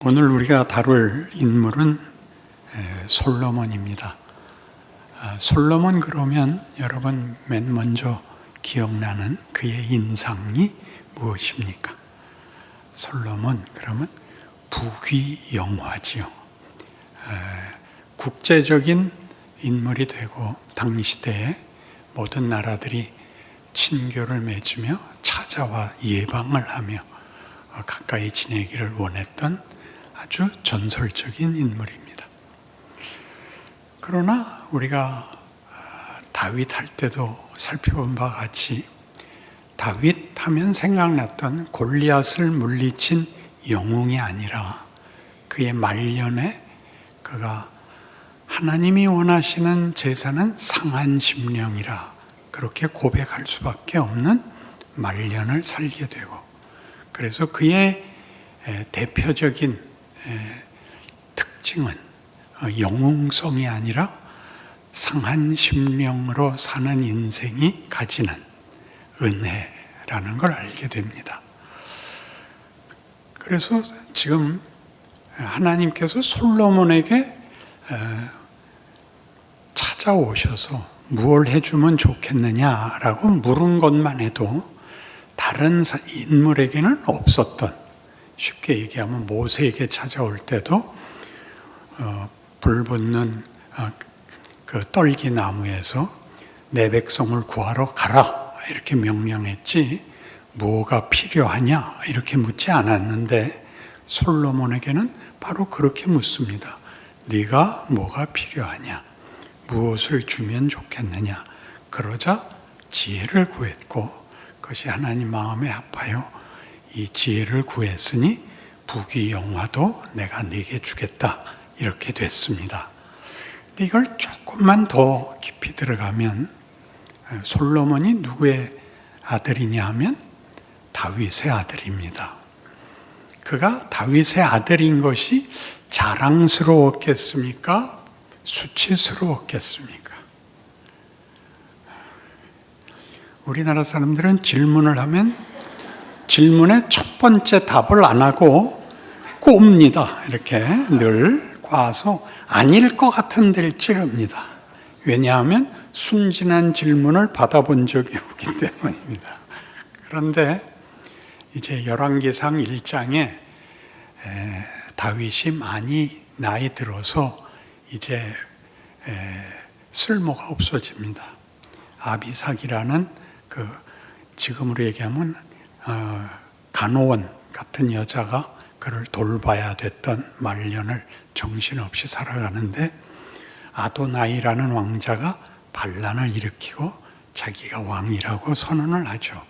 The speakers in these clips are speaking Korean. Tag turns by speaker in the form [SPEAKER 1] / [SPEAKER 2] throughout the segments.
[SPEAKER 1] 오늘 우리가 다룰 인물은 솔로몬입니다. 솔로몬 그러면 여러분 맨 먼저 기억나는 그의 인상이 무엇입니까? 솔로몬 그러면 부귀영화지요. 국제적인 인물이 되고 당시대에 모든 나라들이 친교를 맺으며 찾아와 예방을 하며 가까이 지내기를 원했던 아주 전설적인 인물입니다. 그러나 우리가 다윗 할 때도 살펴본 바와 같이 다윗 하면 생각났던 골리앗을 물리친 영웅이 아니라 그의 말년에 그가 하나님이 원하시는 제사는 상한 심령이라 그렇게 고백할 수밖에 없는 말년을 살게 되고, 그래서 그의 대표적인 특징은 영웅성이 아니라 상한 심령으로 사는 인생이 가지는 은혜라는 걸 알게 됩니다. 그래서 지금 하나님께서 솔로몬에게 찾아오셔서 무엇을 해주면 좋겠느냐라고 물은 것만 해도 다른 인물에게는 없었던, 쉽게 얘기하면 모세에게 찾아올 때도 불 붙는 그 떨기 나무에서 내 백성을 구하러 가라 이렇게 명령했지 뭐가 필요하냐 이렇게 묻지 않았는데, 솔로몬에게는 바로 그렇게 묻습니다. 네가 뭐가 필요하냐, 무엇을 주면 좋겠느냐. 그러자 지혜를 구했고 그것이 하나님 마음에 아파요. 이 지혜를 구했으니 부귀영화도 내가 네게 주겠다 이렇게 됐습니다. 근데 이걸 조금만 더 깊이 들어가면 솔로몬이 누구의 아들이냐 하면 다윗의 아들입니다. 그가 다윗의 아들인 것이 자랑스러웠겠습니까? 수치스러웠겠습니까? 우리나라 사람들은 질문을 하면 질문의 첫 번째 답을 안 하고 꼽니다. 이렇게 늘 꽈서 아닐 것 같은 데를 찌릅니다. 왜냐하면 순진한 질문을 받아본 적이 없기 때문입니다. 그런데 이제 열왕기상 1장에 다윗이 많이 나이 들어서 이제 쓸모가 없어집니다. 아비삭이라는 그 지금으로 얘기하면 간호원 같은 여자가 그를 돌봐야 됐던 말년을 정신없이 살아가는데, 아도나이라는 왕자가 반란을 일으키고 자기가 왕이라고 선언을 하죠.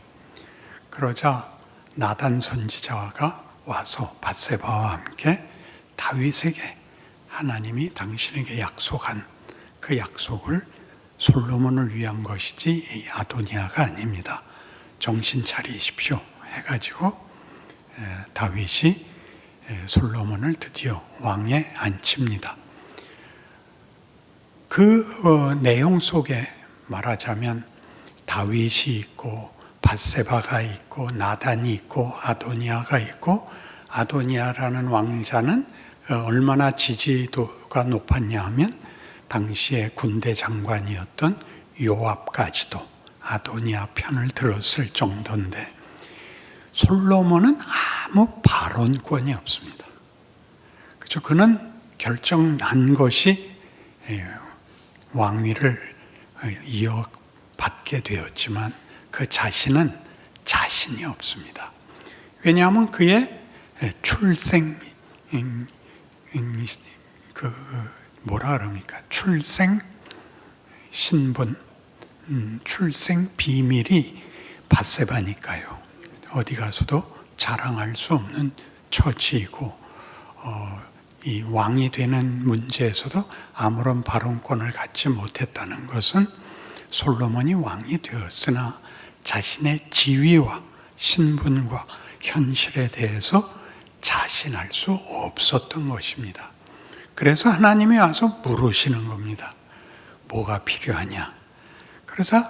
[SPEAKER 1] 그러자 나단 선지자가 와서 밧세바와 함께 다윗에게 하나님이 당신에게 약속한 그 약속을 솔로몬을 위한 것이지 이 아도니아가 아닙니다. 정신 차리십시오 해가지고 다윗이 솔로몬을 드디어 왕에 앉힙니다. 그 내용 속에 말하자면 다윗이 있고 밧세바가 있고 나단이 있고 아도니아가 있고, 아도니아라는 왕자는 얼마나 지지도가 높았냐 하면 당시에 군대 장관이었던 요압까지도 아도니아 편을 들었을 정도인데, 솔로몬은 아무 발언권이 없습니다. 그렇죠? 그는 결정 난 것이 왕위를 이어받게 되었지만 그 자신은 자신이 없습니다. 왜냐하면 그의 출생 뭐라 그럽니까? 출생 신분, 출생 비밀이 밧세바니까요. 어디 가서도 자랑할 수 없는 처지이고, 이 왕이 되는 문제에서도 아무런 발언권을 갖지 못했다는 것은 솔로몬이 왕이 되었으나 자신의 지위와 신분과 현실에 대해서 자신할 수 없었던 것입니다. 그래서 하나님이 와서 물으시는 겁니다. 뭐가 필요하냐? 그래서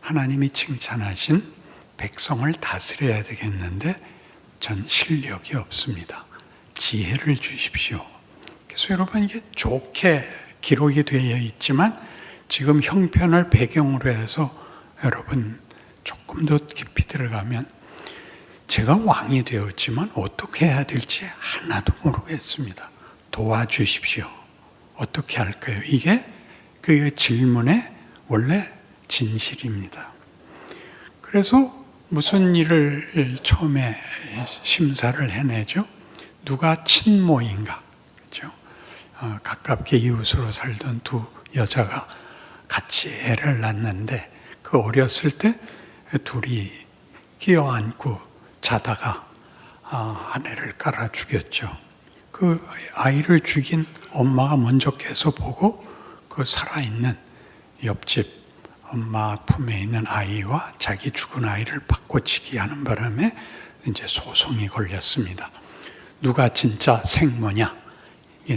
[SPEAKER 1] 하나님이 칭찬하신 백성을 다스려야 되겠는데 전 실력이 없습니다. 지혜를 주십시오. 그래서 여러분 이게 좋게 기록이 되어 있지만 지금 형편을 배경으로 해서 여러분 조금 더 깊이 들어가면 제가 왕이 되었지만 어떻게 해야 될지 하나도 모르겠습니다. 도와주십시오. 어떻게 할까요? 이게 그 질문의 원래 진실입니다. 그래서 무슨 일을 처음에 심사를 해내죠? 누가 친모인가? 그렇죠? 가깝게 이웃으로 살던 두 여자가 같이 애를 낳는데 그 어렸을 때 둘이 끼어안고 자다가 한 애를 깔아 죽였죠. 그 아이를 죽인 엄마가 먼저 깨서 보고 그 살아있는 옆집 엄마 품에 있는 아이와 자기 죽은 아이를 바꿔치기 하는 바람에 이제 소송이 걸렸습니다. 누가 진짜 생모냐?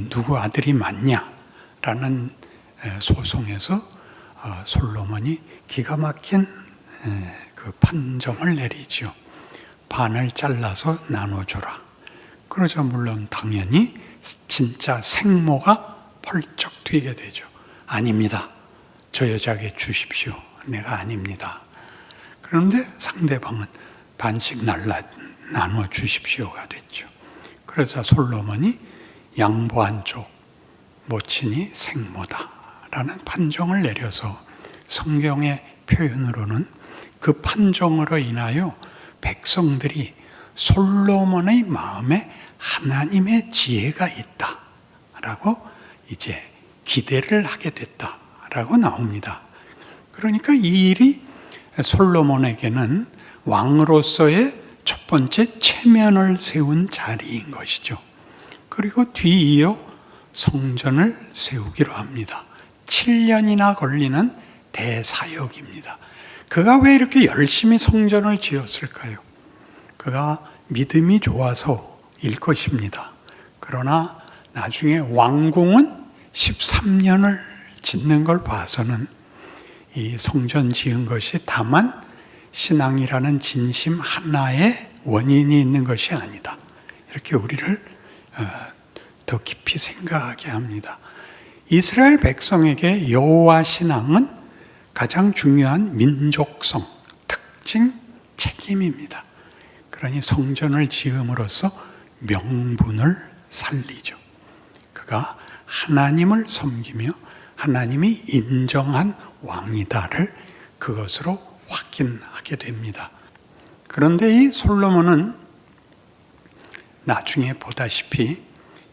[SPEAKER 1] 누구 아들이 맞냐? 라는 소송에서 솔로몬이 기가 막힌 그 판정을 내리죠. 반을 잘라서 나눠줘라. 그러자 물론 당연히 진짜 생모가 펄쩍 튀게 되죠. 아닙니다. 저 여자에게 주십시오. 내가 아닙니다. 그런데 상대방은 반씩 나눠 주십시오가 됐죠. 그래서 솔로몬이 양보한 쪽 모친이 생모다라는 판정을 내려서 성경의 표현으로는 그 판정으로 인하여 백성들이 솔로몬의 마음에 하나님의 지혜가 있다라고 이제 기대를 하게 됐다라고 나옵니다. 그러니까 이 일이 솔로몬에게는 왕으로서의 첫 번째 체면을 세운 자리인 것이죠. 그리고 뒤이어 성전을 세우기로 합니다. 7년이나 걸리는 대사역입니다. 그가 왜 이렇게 열심히 성전을 지었을까요? 그가 믿음이 좋아서일 것입니다. 그러나 나중에 왕궁은 13년을 짓는 걸 봐서는 이 성전 지은 것이 다만 신앙이라는 진심 하나의 원인이 있는 것이 아니다. 이렇게 우리를 더 깊이 생각하게 합니다. 이스라엘 백성에게 여호와 신앙은 가장 중요한 민족성, 특징, 책임입니다. 그러니 성전을 지음으로써 명분을 살리죠. 그가 하나님을 섬기며 하나님이 인정한 왕이다를 그것으로 확인하게 됩니다. 그런데 이 솔로몬은 나중에 보다시피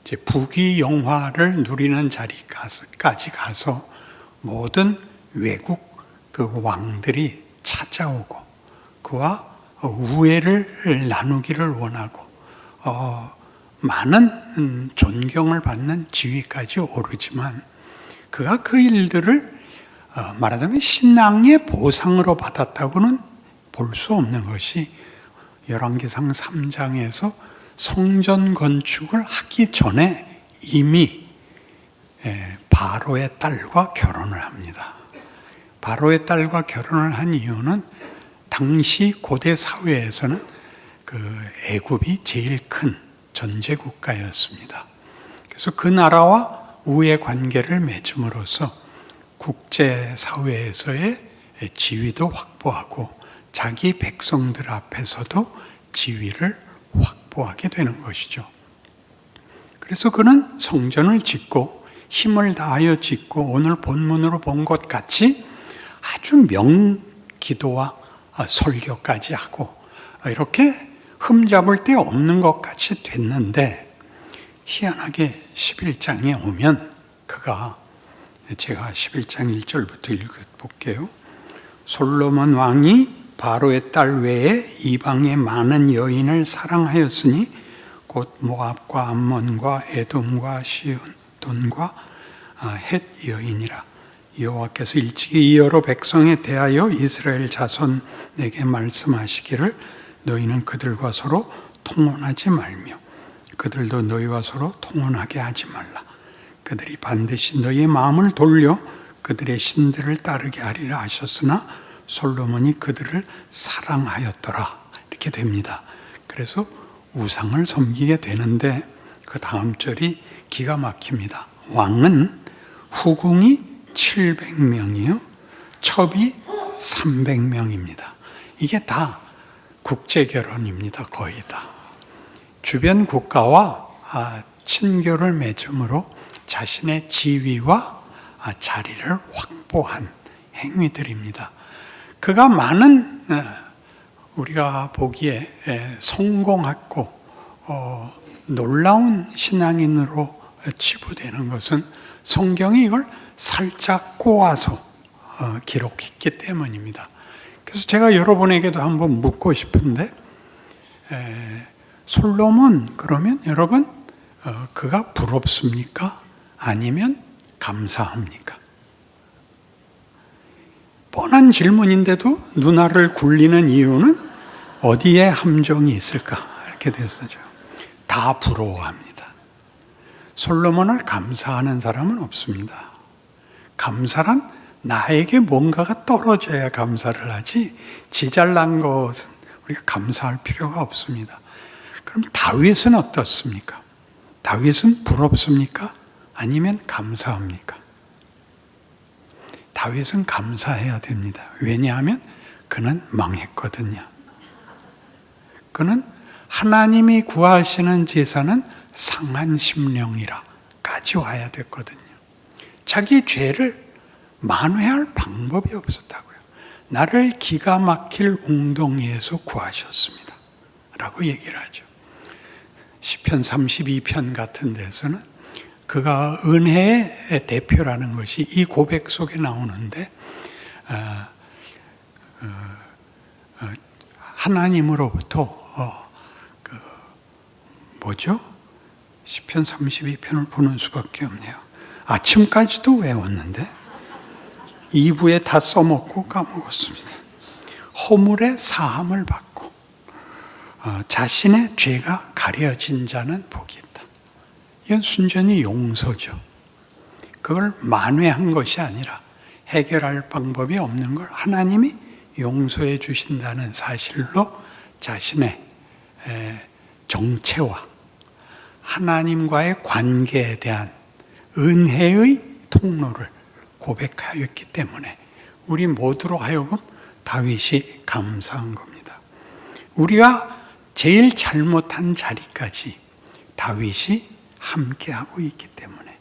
[SPEAKER 1] 이제 부귀영화를 누리는 자리까지 가서 모든 외국 그 왕들이 찾아오고 그와 우애를 나누기를 원하고 많은 존경을 받는 지위까지 오르지만 그가 그 일들을 말하자면 신앙의 보상으로 받았다고는 볼 수 없는 것이 열왕기상 3장에서 성전 건축을 하기 전에 이미 바로의 딸과 결혼을 합니다. 바로의 딸과 결혼을 한 이유는 당시 고대 사회에서는 그 애굽이 제일 큰 전제 국가였습니다. 그래서 그 나라와 우애 관계를 맺음으로써 국제 사회에서의 지위도 확보하고 자기 백성들 앞에서도 지위를 확보하게 되는 것이죠. 그래서 그는 성전을 짓고 힘을 다하여 짓고 오늘 본문으로 본 것 같이 아주 명기도와 설교까지 하고 이렇게 흠잡을 데 없는 것 같이 됐는데 희한하게 11장에 오면 그가 제가 11장 1절부터 읽어볼게요. 솔로몬 왕이 바로의 딸 외에 이방의 많은 여인을 사랑하였으니 곧 모압과 암몬과 에돔과 시돈과 헷 여인이라. 여호와께서 일찍이 이 여러 백성에 대하여 이스라엘 자손에게 말씀하시기를 너희는 그들과 서로 통혼하지 말며 그들도 너희와 서로 통혼하게 하지 말라. 그들이 반드시 너희의 마음을 돌려 그들의 신들을 따르게 하리라 하셨으나 솔로몬이 그들을 사랑하였더라. 이렇게 됩니다. 그래서 우상을 섬기게 되는데 그 다음 절이 기가 막힙니다. 왕은 후궁이 700명이요, 첩이 300명입니다. 이게 다 국제결혼입니다. 거의 다. 주변 국가와 친교를 맺음으로 자신의 지위와 자리를 확보한 행위들입니다. 그가 많은 우리가 보기에 성공했고 놀라운 신앙인으로 치부되는 것은 성경이 이걸 살짝 꼬아서 기록했기 때문입니다. 그래서 제가 여러분에게도 한번 묻고 싶은데, 솔로몬 그러면 여러분 그가 부럽습니까? 아니면 감사합니까? 뻔한 질문인데도 누나를 굴리는 이유는 어디에 함정이 있을까? 이렇게 됐었죠. 다 부러워합니다. 솔로몬을 감사하는 사람은 없습니다. 감사란 나에게 뭔가가 떨어져야 감사를 하지, 지 잘난 것은 우리가 감사할 필요가 없습니다. 그럼 다윗은 어떻습니까? 다윗은 부럽습니까? 아니면 감사합니까? 다윗은 감사해야 됩니다. 왜냐하면 그는 망했거든요. 그는 하나님이 구하시는 제사는 상한 심령이라까지 와야 됐거든요. 자기 죄를 만회할 방법이 없었다고요. 나를 기가 막힐 웅덩이에서 구하셨습니다 라고 얘기를 하죠. 시편 32편 같은 데서는 그가 은혜의 대표라는 것이 이 고백 속에 나오는데, 하나님으로부터 시편 32편을 보는 수밖에 없네요. 아침까지도 외웠는데 2부에 다 써먹고 까먹었습니다. 허물의 사함을 받고 자신의 죄가 가려진 자는 복이 있다. 이건 순전히 용서죠. 그걸 만회한 것이 아니라 해결할 방법이 없는 걸 하나님이 용서해 주신다는 사실로 자신의 정체와 하나님과의 관계에 대한 은혜의 통로를 고백하였기 때문에 우리 모두로 하여금 다윗이 감사한 겁니다. 우리가 제일 잘못한 자리까지 다윗이 함께하고 있기 때문에,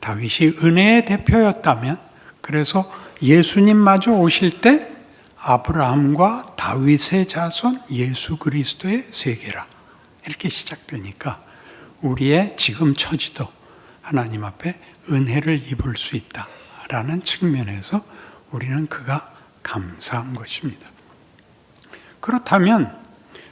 [SPEAKER 1] 다윗이 은혜의 대표였다면, 그래서 예수님마저 오실 때 아브라함과 다윗의 자손 예수 그리스도의 세계라 이렇게 시작되니까 우리의 지금 처지도 하나님 앞에 은혜를 입을 수 있다라는 측면에서 우리는 그가 감사한 것입니다. 그렇다면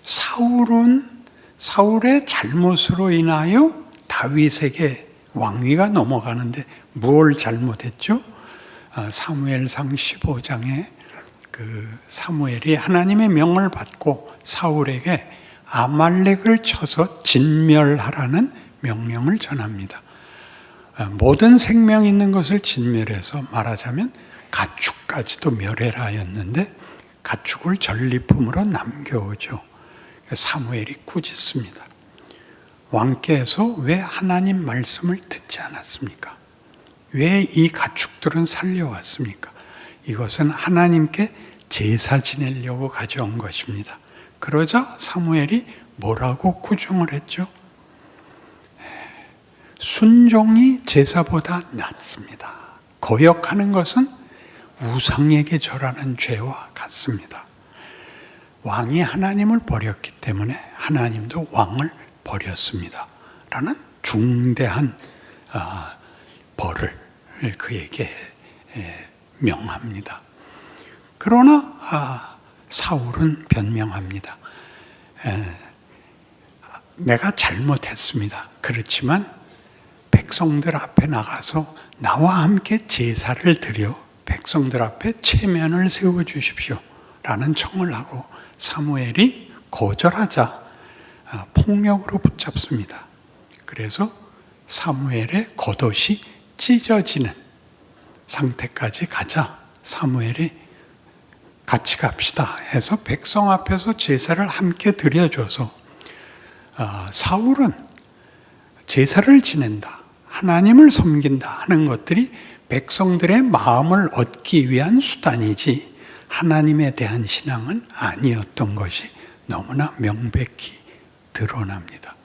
[SPEAKER 1] 사울은 사울의 잘못으로 인하여 다윗에게 왕위가 넘어가는데 뭘 잘못했죠? 사무엘상 15장에 그 사무엘이 하나님의 명을 받고 사울에게 아말렉을 쳐서 진멸하라는 명령을 전합니다. 모든 생명 있는 것을 진멸해서 말하자면 가축까지도 멸해라 하였는데 가축을 전리품으로 남겨오죠. 사무엘이 꾸짖습니다. 왕께서 왜 하나님 말씀을 듣지 않았습니까? 왜 이 가축들은 살려왔습니까? 이것은 하나님께 제사 지내려고 가져온 것입니다. 그러자 사무엘이 뭐라고 구중을 했죠? 순종이 제사보다 낫습니다. 거역하는 것은 우상에게 절하는 죄와 같습니다. 왕이 하나님을 버렸기 때문에 하나님도 왕을 버렸습니다 라는 중대한 벌을 그에게 명합니다. 그러나 사울은 변명합니다. 내가 잘못했습니다. 그렇지만 백성들 앞에 나가서 나와 함께 제사를 드려 백성들 앞에 체면을 세워주십시오 라는 청을 하고 사무엘이 거절하자 폭력으로 붙잡습니다. 그래서 사무엘의 겉옷이 찢어지는 상태까지 가자 사무엘이 같이 갑시다 해서 백성 앞에서 제사를 함께 드려줘서 사울은 제사를 지낸다, 하나님을 섬긴다 하는 것들이 백성들의 마음을 얻기 위한 수단이지 하나님에 대한 신앙은 아니었던 것이 너무나 명백히 드러납니다.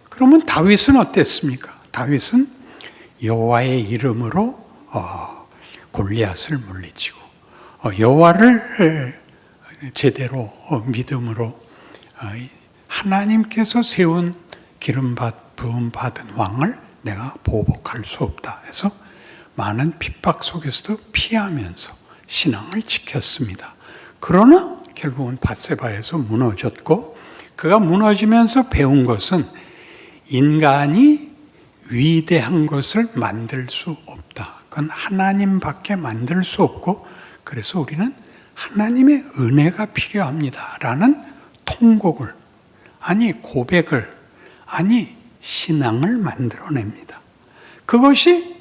[SPEAKER 1] 그러면 다윗은 어땠습니까? 다윗은 여호와의 이름으로 골리앗을 물리치고 여호와를 제대로 믿음으로 하나님께서 세운 기름 부음 받은 왕을 내가 보복할 수 없다 해서 많은 핍박 속에서도 피하면서 신앙을 지켰습니다. 그러나 결국은 밧세바에서 무너졌고, 그가 무너지면서 배운 것은 인간이 위대한 것을 만들 수 없다. 그건 하나님밖에 만들 수 없고, 그래서 우리는 하나님의 은혜가 필요합니다 라는 통곡을, 고백을, 신앙을 만들어냅니다. 그것이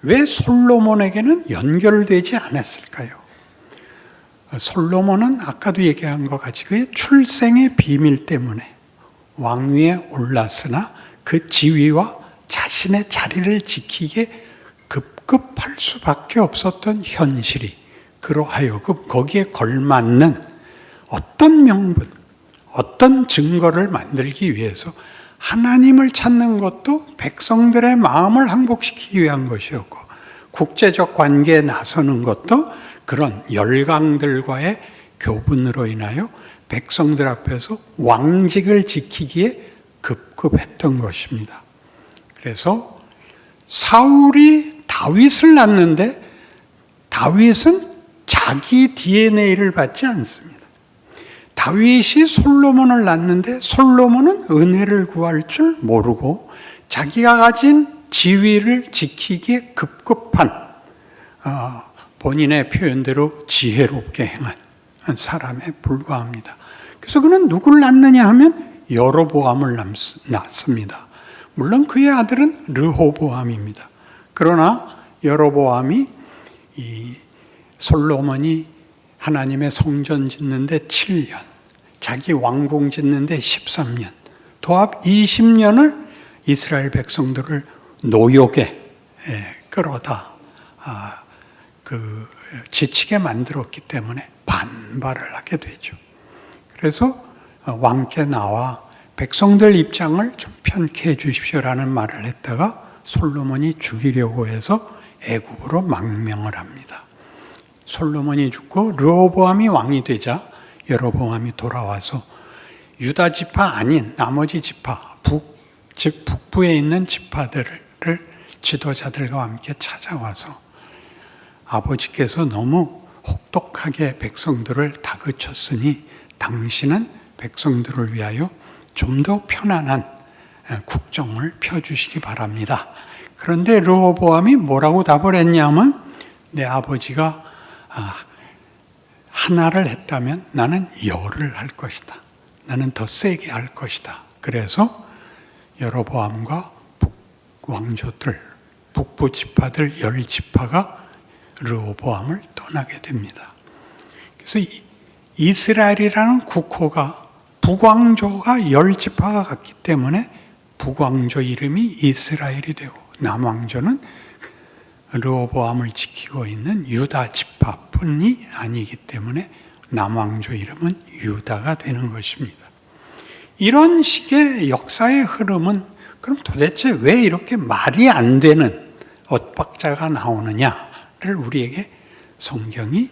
[SPEAKER 1] 왜 솔로몬에게는 연결되지 않았을까요? 솔로몬은 아까도 얘기한 것 같이 그의 출생의 비밀 때문에 왕위에 올랐으나 그 지위와 자신의 자리를 지키기에 급급할 수밖에 없었던 현실이 그로 하여금 거기에 걸맞는 어떤 명분, 어떤 증거를 만들기 위해서 하나님을 찾는 것도 백성들의 마음을 항복시키기 위한 것이었고, 국제적 관계에 나서는 것도 그런 열강들과의 교분으로 인하여 백성들 앞에서 왕직을 지키기에 급급했던 것입니다. 그래서 사울이 다윗을 낳는데 다윗은 자기 DNA를 받지 않습니다. 다윗이 솔로몬을 낳는데 솔로몬은 은혜를 구할 줄 모르고 자기가 가진 지위를 지키기에 급급한 본인의 표현대로 지혜롭게 행한 사람에 불과합니다. 그래서 그는 누구를 낳느냐 하면 여로보암을 낳습니다. 물론 그의 아들은 르호보암입니다. 그러나 여로보암이 솔로몬이 하나님의 성전 짓는데 7년, 자기 왕궁 짓는데 13년, 도합 20년을 이스라엘 백성들을 노역에 끌어다 지치게 만들었기 때문에 반발을 하게 되죠. 그래서 왕께 나와 백성들 입장을 좀 편케 해 주십시오라는 말을 했다가 솔로몬이 죽이려고 해서 애굽으로 망명을 합니다. 솔로몬이 죽고 르호보암이 왕이 되자 여로보암이 돌아와서 유다 지파 아닌 나머지 지파, 즉 북부에 있는 지파들을 지도자들과 함께 찾아와서 아버지께서 너무 혹독하게 백성들을 다그쳤으니 당신은 백성들을 위하여 좀 더 편안한 국정을 펴주시기 바랍니다. 그런데 르호보암이 뭐라고 답을 했냐면, 내 아버지가 하나를 했다면 나는 열을 할 것이다. 나는 더 세게 할 것이다. 그래서 여로보암과 왕조들, 북부 지파들 10지파가 르호보암을 떠나게 됩니다. 그래서 이스라엘이라는 국호가 북왕조가 10지파가 갔기 때문에 북왕조 이름이 이스라엘이 되고, 남왕조는 르호보암을 지키고 있는 유다 지파뿐이 아니기 때문에 남왕조 이름은 유다가 되는 것입니다. 이런 식의 역사의 흐름은 그럼 도대체 왜 이렇게 말이 안 되는 엇박자가 나오느냐를 우리에게 성경이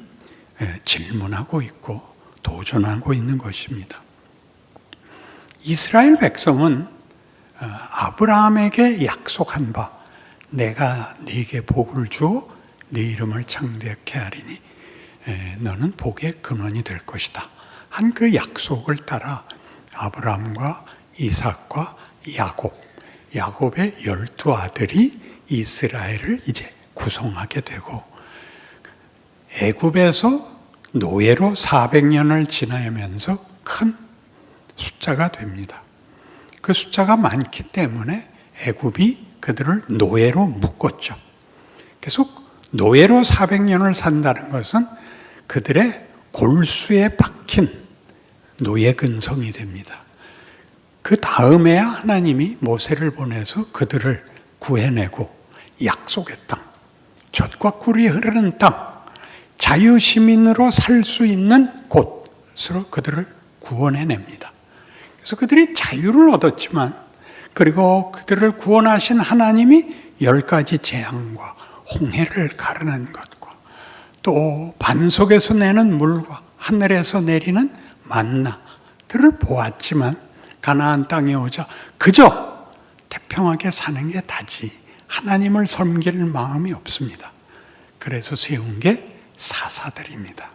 [SPEAKER 1] 질문하고 있고 도전하고 있는 것입니다. 이스라엘 백성은 아브라함에게 약속한 바, 내가 네게 복을 주어 네 이름을 창대케 하리니 너는 복의 근원이 될 것이다 한 그 약속을 따라 아브라함과 이삭과 야곱의 12아들이 이스라엘을 이제 구성하게 되고, 애굽에서 노예로 400년을 지나면서 큰 숫자가 됩니다. 그 숫자가 많기 때문에 애굽이 그들을 노예로 묶었죠. 계속 노예로 400년을 산다는 것은 그들의 골수에 박힌 노예 근성이 됩니다. 그 다음에야 하나님이 모세를 보내서 그들을 구해내고 약속의 땅, 젖과 꿀이 흐르는 땅, 자유시민으로 살 수 있는 곳으로 그들을 구원해냅니다. 그래서 그들이 자유를 얻었지만, 그리고 그들을 구원하신 하나님이 10가지 재앙과 홍해를 가르는 것과 또 반석에서 내는 물과 하늘에서 내리는 만나들을 보았지만, 가나안 땅에 오자 그저 태평하게 사는 게 다지 하나님을 섬길 마음이 없습니다. 그래서 세운 게 사사들입니다.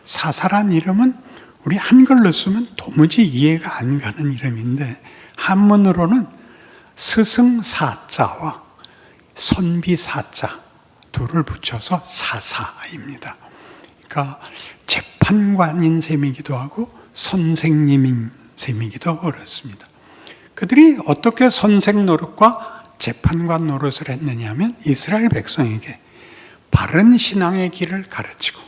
[SPEAKER 1] 사사란 이름은 우리 한글로 쓰면 도무지 이해가 안 가는 이름인데, 한문으로는 스승사자와 선비사자 둘을 붙여서 사사입니다. 그러니까 재판관인 셈이기도 하고 선생님인 셈이기도 하고 그렇습니다. 그들이 어떻게 선생 노릇과 재판관 노릇을 했느냐 하면, 이스라엘 백성에게 바른 신앙의 길을 가르치고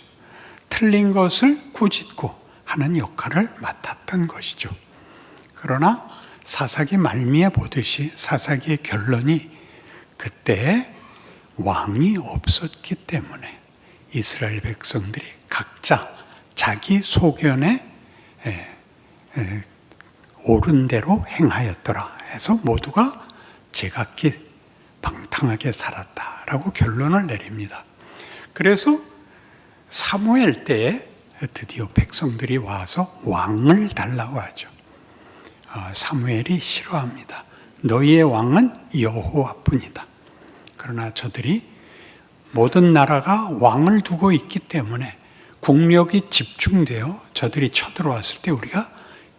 [SPEAKER 1] 틀린 것을 꾸짖고 하는 역할을 맡았던 것이죠. 그러나 사사기 말미에 보듯이 사사기의 결론이, 그때 왕이 없었기 때문에 이스라엘 백성들이 각자 자기 소견에 옳은 대로 행하였더라 해서 모두가 제각기 방탕하게 살았다라고 결론을 내립니다. 그래서 사무엘 때에 드디어 백성들이 와서 왕을 달라고 하죠. 사무엘이 싫어합니다. 너희의 왕은 여호와뿐이다. 그러나 저들이 모든 나라가 왕을 두고 있기 때문에 국력이 집중되어 저들이 쳐들어왔을 때 우리가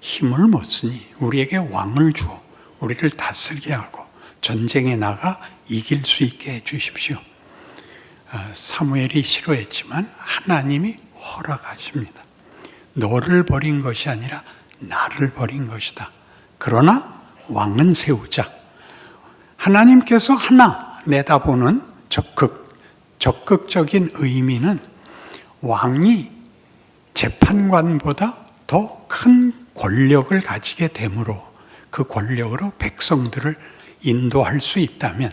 [SPEAKER 1] 힘을 못 쓰니 우리에게 왕을 주어 우리를 다스리게 하고 전쟁에 나가 이길 수 있게 해주십시오. 사무엘이 싫어했지만 하나님이 허락하십니다. 너를 버린 것이 아니라 나를 버린 것이다. 그러나 왕은 세우자. 하나님께서 하나 내다보는 적극적인 의미는, 왕이 재판관보다 더 큰 권력을 가지게 되므로 그 권력으로 백성들을 인도할 수 있다면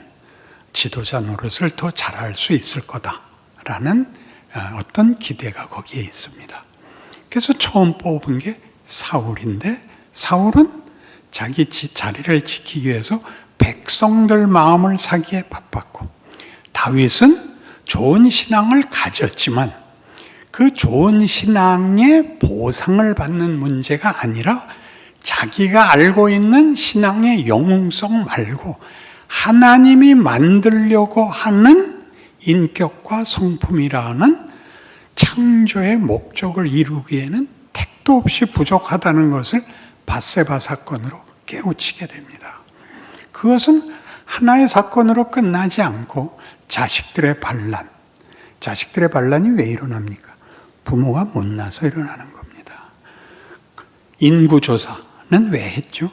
[SPEAKER 1] 지도자 노릇을 더 잘할 수 있을 거다라는 어떤 기대가 거기에 있습니다. 그래서 처음 뽑은 게 사울인데, 사울은 자기 자리를 지키기 위해서 백성들 마음을 사기에 바빴고, 다윗은 좋은 신앙을 가졌지만 그 좋은 신앙의 보상을 받는 문제가 아니라 자기가 알고 있는 신앙의 영웅성 말고 하나님이 만들려고 하는 인격과 성품이라는 창조의 목적을 이루기에는 택도 없이 부족하다는 것을 밧세바 사건으로 깨우치게 됩니다. 그것은 하나의 사건으로 끝나지 않고 자식들의 반란이 왜 일어납니까? 부모가 못나서 일어나는 겁니다. 인구조사는 왜 했죠?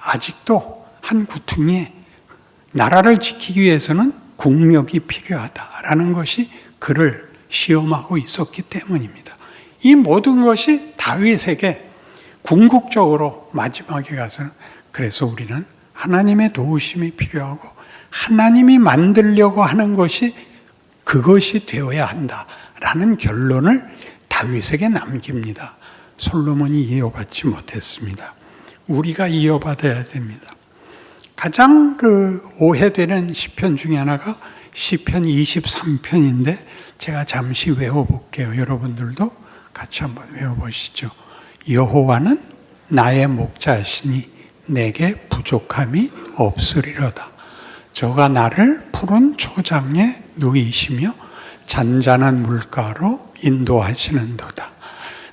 [SPEAKER 1] 아직도 한 구퉁이에 나라를 지키기 위해서는 국력이 필요하다라는 것이 그를 시험하고 있었기 때문입니다. 이 모든 것이 다윗에게 궁극적으로 마지막에 가서는, 그래서 우리는 하나님의 도우심이 필요하고 하나님이 만들려고 하는 것이 그것이 되어야 한다라는 결론을 다윗에게 남깁니다. 솔로몬이 이어받지 못했습니다. 우리가 이어받아야 됩니다. 가장 오해되는 시편 중에 하나가 시편 23편인데 제가 잠시 외워볼게요. 여러분들도 같이 한번 외워보시죠. 여호와는 나의 목자시니 내게 부족함이 없으리로다. 저가 나를 푸른 초장에 누이시며 잔잔한 물가로 인도하시는도다.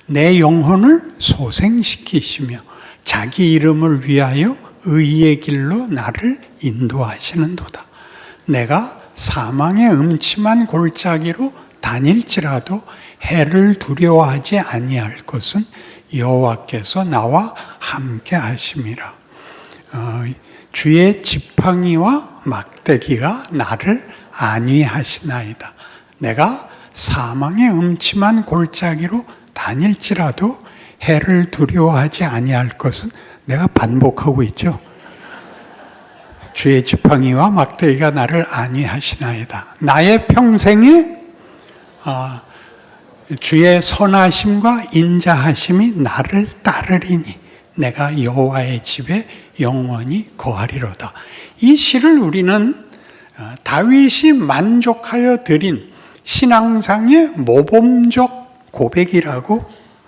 [SPEAKER 1] 내 영혼을 소생시키시며 자기 이름을 위하여 의의 길로 나를 인도하시는도다. 내가 사망의 음침한 골짜기로 다닐지라도 해를 두려워하지 아니할 것은 여호와께서 나와 함께 하심이라. 주의 지팡이와 막대기가 나를 안위하시나이다. 내가 사망의 음침한 골짜기로 다닐지라도 해를 두려워하지 아니할 것은 내가 반복하고 있죠. 주의 지팡이와 막대기가 나를 안위하시나이다. 나의 평생에 주의 선하심과 인자하심이 나를 따르리니 내가 여호와의 집에 영원히 거하리로다. 이 시를 우리는 다윗이 만족하여 드린 신앙상의 모범적 고백이라고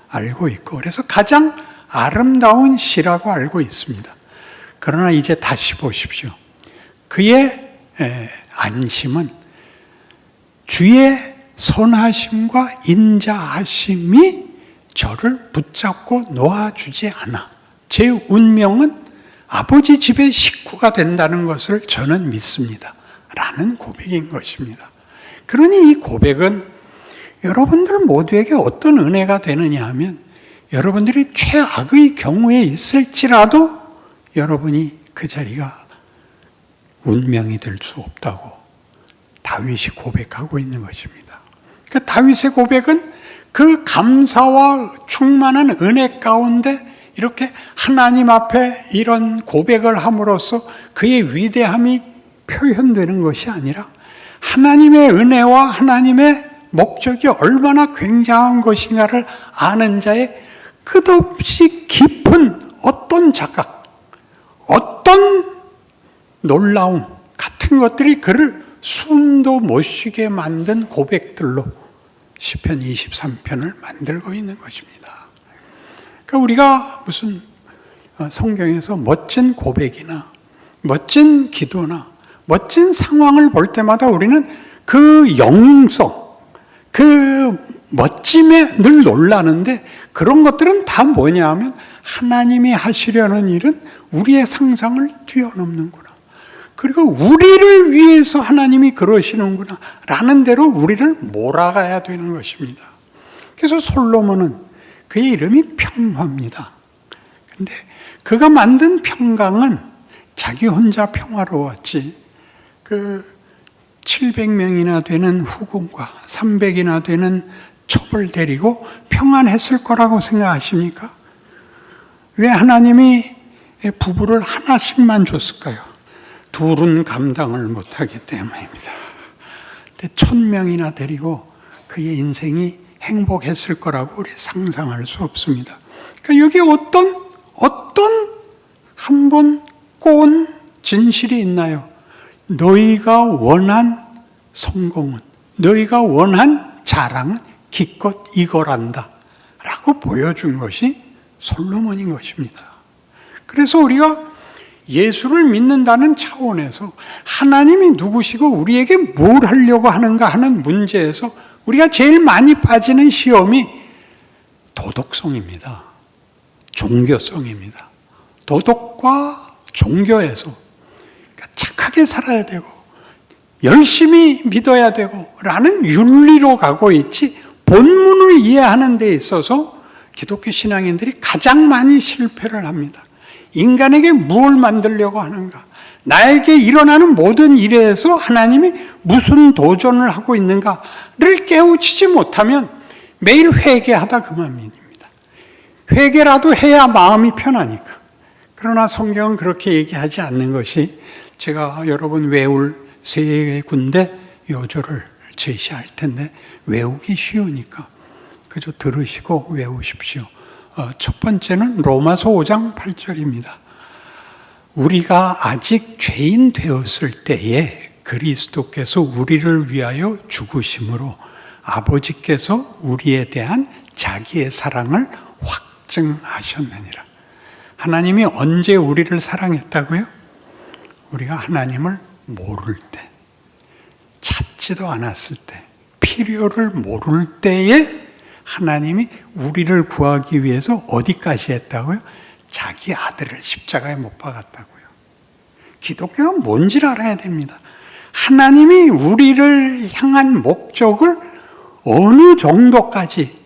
[SPEAKER 1] 알고 있고, 그래서 가장 아름다운 시라고 알고 있습니다. 그러나 이제 다시 보십시오. 그의 안심은 주의 선하심과 인자하심이 저를 붙잡고 놓아주지 않아. 제 운명은 아버지 집의 식구가 된다는 것을 저는 믿습니다. 라는 고백인 것입니다. 그러니 이 고백은 여러분들 모두에게 어떤 은혜가 되느냐 하면, 여러분들이 최악의 경우에 있을지라도 여러분이 그 자리가 운명이 될 수 없다고 다윗이 고백하고 있는 것입니다. 그러니까 다윗의 고백은 그 감사와 충만한 은혜 가운데 이렇게 하나님 앞에 이런 고백을 함으로써 그의 위대함이 표현되는 것이 아니라 하나님의 은혜와 하나님의 목적이 얼마나 굉장한 것인가를 아는 자의 끝없이 깊은 어떤 자각, 어떤 놀라움 같은 것들이 그를 숨도 못 쉬게 만든 고백들로 시편 23편을 만들고 있는 것입니다. 그러니까 우리가 무슨 성경에서 멋진 고백이나 멋진 기도나 멋진 상황을 볼 때마다 우리는 그 영웅성, 그 멋짐에 늘 놀라는데, 그런 것들은 다 뭐냐 하면 하나님이 하시려는 일은 우리의 상상을 뛰어넘는구나. 그리고 우리를 위해서 하나님이 그러시는구나 라는 대로 우리를 몰아가야 되는 것입니다. 그래서 솔로몬은 그의 이름이 평화입니다. 근데 그가 만든 평강은 자기 혼자 평화로웠지, 700명이나 되는 후궁과 300이나 되는 첩을 데리고 평안했을 거라고 생각하십니까? 왜 하나님이 부부를 하나씩만 줬을까요? 둘은 감당을 못하기 때문입니다. 1000명이나 데리고 그의 인생이 행복했을 거라고 우리 상상할 수 없습니다. 그러니까 여기 어떤 한 번 꼬은 진실이 있나요? 너희가 원한 성공은, 너희가 원한 자랑은 기껏 이거란다 라고 보여준 것이 솔로몬인 것입니다. 그래서 우리가 예수를 믿는다는 차원에서 하나님이 누구시고 우리에게 뭘 하려고 하는가 하는 문제에서 우리가 제일 많이 빠지는 시험이 도덕성입니다. 종교성입니다. 도덕과 종교에서 착하게 살아야 되고 열심히 믿어야 되고 라는 윤리로 가고 있지, 본문을 이해하는 데 있어서 기독교 신앙인들이 가장 많이 실패를 합니다. 인간에게 무엇을 만들려고 하는가, 나에게 일어나는 모든 일에서 하나님이 무슨 도전을 하고 있는가를 깨우치지 못하면 매일 회개하다 그만입니다. 회개라도 해야 마음이 편하니까. 그러나 성경은 그렇게 얘기하지 않는 것이, 제가 여러분 외울 세 군데 요절을 제시할 텐데 외우기 쉬우니까 그저 들으시고 외우십시오. 첫 번째는 로마서 5장 8절입니다. 우리가 아직 죄인 되었을 때에 그리스도께서 우리를 위하여 죽으심으로 아버지께서 우리에 대한 자기의 사랑을 확증하셨느니라. 하나님이 언제 우리를 사랑했다고요? 우리가 하나님을 모를 때, 찾지도 않았을 때, 필요를 모를 때에 하나님이 우리를 구하기 위해서 어디까지 했다고요? 자기 아들을 십자가에 못 박았다고요. 기독교가 뭔지를 알아야 됩니다. 하나님이 우리를 향한 목적을 어느 정도까지,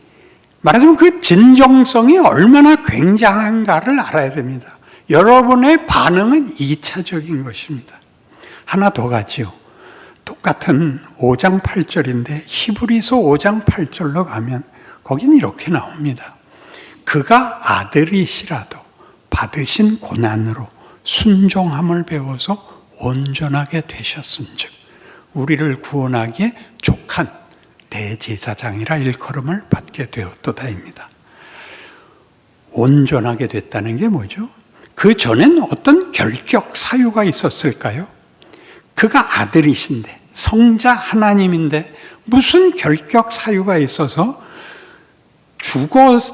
[SPEAKER 1] 말하자면 그 진정성이 얼마나 굉장한가를 알아야 됩니다. 여러분의 반응은 2차적인 것입니다. 하나 더 가지요. 똑같은 5장 8절인데 히브리서 5장 8절로 가면 거긴 이렇게 나옵니다. 그가 아들이시라도 받으신 고난으로 순종함을 배워서 온전하게 되셨은즉 우리를 구원하기에 족한 대제사장이라 일컬음을 받게 되었도다입니다. 온전하게 됐다는 게 뭐죠? 그 전엔 어떤 결격 사유가 있었을까요? 그가 아들이신데 성자 하나님인데 무슨 결격 사유가 있어서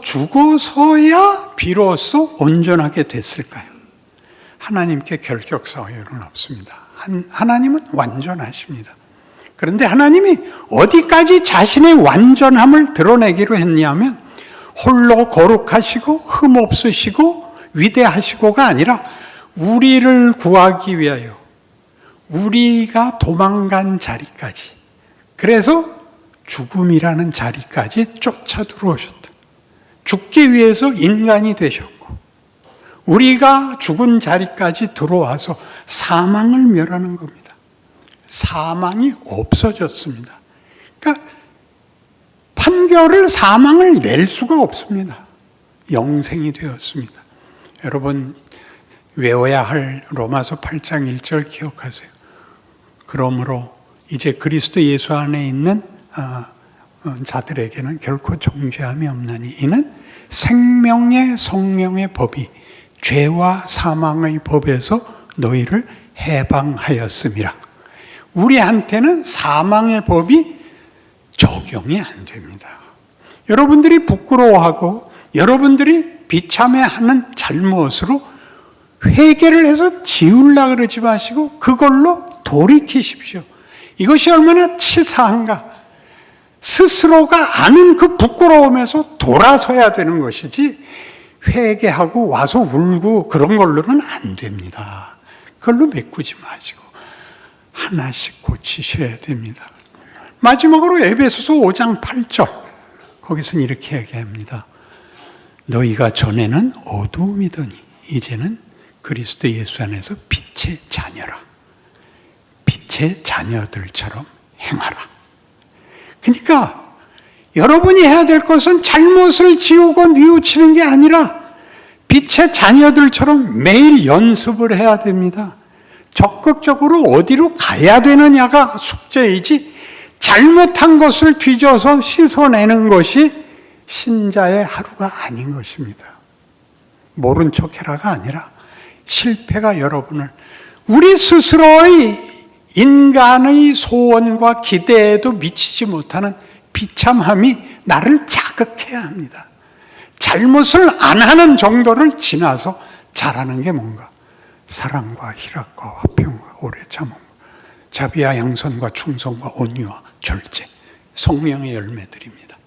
[SPEAKER 1] 죽어서야 비로소 온전하게 됐을까요? 하나님께 결격 사유는 없습니다. 하나님은 완전하십니다. 그런데 하나님이 어디까지 자신의 완전함을 드러내기로 했냐면 홀로 거룩하시고 흠없으시고 위대하시고가 아니라 우리를 구하기 위하여 우리가 도망간 자리까지, 그래서 죽음이라는 자리까지 쫓아 들어오셨다. 죽기 위해서 인간이 되셨고 우리가 죽은 자리까지 들어와서 사망을 멸하는 겁니다. 사망이 없어졌습니다. 그러니까 판결을 사망을 낼 수가 없습니다. 영생이 되었습니다. 여러분 외워야 할 로마서 8장 1절 기억하세요. 그러므로 이제 그리스도 예수 안에 있는 자들에게는 결코 정죄함이 없나니 이는 생명의 성령의 법이 죄와 사망의 법에서 너희를 해방하였음이라. 우리한테는 사망의 법이 적용이 안 됩니다. 여러분들이 부끄러워하고 여러분들이 비참해하는 잘못으로 회개를 해서 지우려고 그러지 마시고 그걸로 돌이키십시오. 이것이 얼마나 치사한가. 스스로가 아는 그 부끄러움에서 돌아서야 되는 것이지 회개하고 와서 울고 그런 걸로는 안 됩니다. 그걸로 메꾸지 마시고 하나씩 고치셔야 됩니다. 마지막으로 에베소서 5장 8절 거기서는 이렇게 얘기합니다. 너희가 전에는 어두움이더니 이제는 그리스도 예수 안에서 빛의 자녀라. 빛의 자녀들처럼 행하라. 그러니까 여러분이 해야 될 것은 잘못을 지우고 뉘우치는 게 아니라 빛의 자녀들처럼 매일 연습을 해야 됩니다. 적극적으로 어디로 가야 되느냐가 숙제이지 잘못한 것을 뒤져서 씻어내는 것이 신자의 하루가 아닌 것입니다. 모른 척해라가 아니라 실패가 여러분을 우리 스스로의 인간의 소원과 기대에도 미치지 못하는 비참함이 나를 자극해야 합니다. 잘못을 안 하는 정도를 지나서 잘하는 게 뭔가? 사랑과 희락과 화평과 오래 참음과 자비와 양선과 충성과 온유와 절제, 성령의 열매들입니다.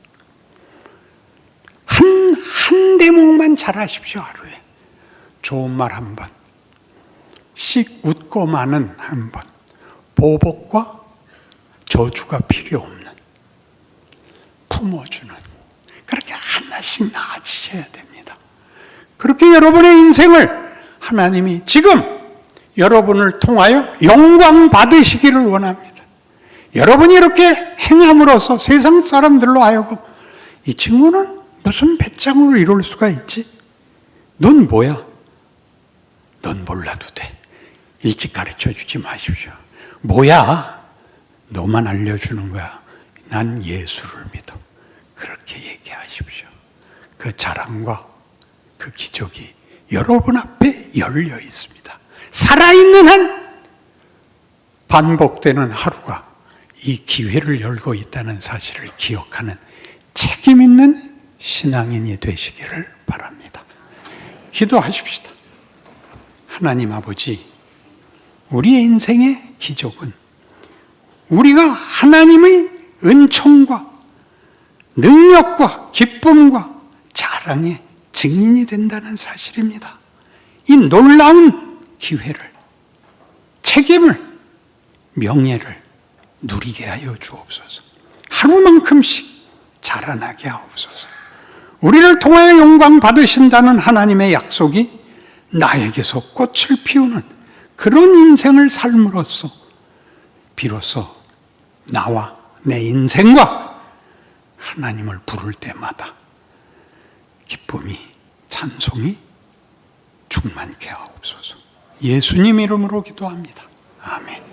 [SPEAKER 1] 한 대목만 잘하십시오. 하루에 좋은 말 한 번, 씩 웃고 마는 한 번, 보복과 저주가 필요 없는, 품어주는, 그렇게 하나씩 나아지셔야 됩니다. 그렇게 여러분의 인생을 하나님이 지금 여러분을 통하여 영광 받으시기를 원합니다. 여러분이 이렇게 행함으로써 세상 사람들로 하여금 이 친구는 무슨 배짱으로 이럴 수가 있지? 넌 뭐야? 넌 몰라도 돼. 일찍 가르쳐 주지 마십시오. 뭐야? 너만 알려주는 거야. 난 예수를 믿어. 그렇게 얘기하십시오. 그 자랑과 그 기적이 여러분 앞에 열려 있습니다. 살아있는 한 반복되는 하루가 이 기회를 열고 있다는 사실을 기억하는 책임 있는 신앙인이 되시기를 바랍니다. 기도하십시다. 하나님 아버지, 우리의 인생의 기적은 우리가 하나님의 은총과 능력과 기쁨과 자랑의 증인이 된다는 사실입니다. 이 놀라운 기회를, 책임을, 명예를 누리게 하여 주옵소서. 하루만큼씩 자라나게 하옵소서. 우리를 통하여 영광 받으신다는 하나님의 약속이 나에게서 꽃을 피우는 그런 인생을 삶으로써 비로소 나와 내 인생과 하나님을 부를 때마다 기쁨이, 찬송이 충만케 하옵소서. 예수님 이름으로 기도합니다. 아멘.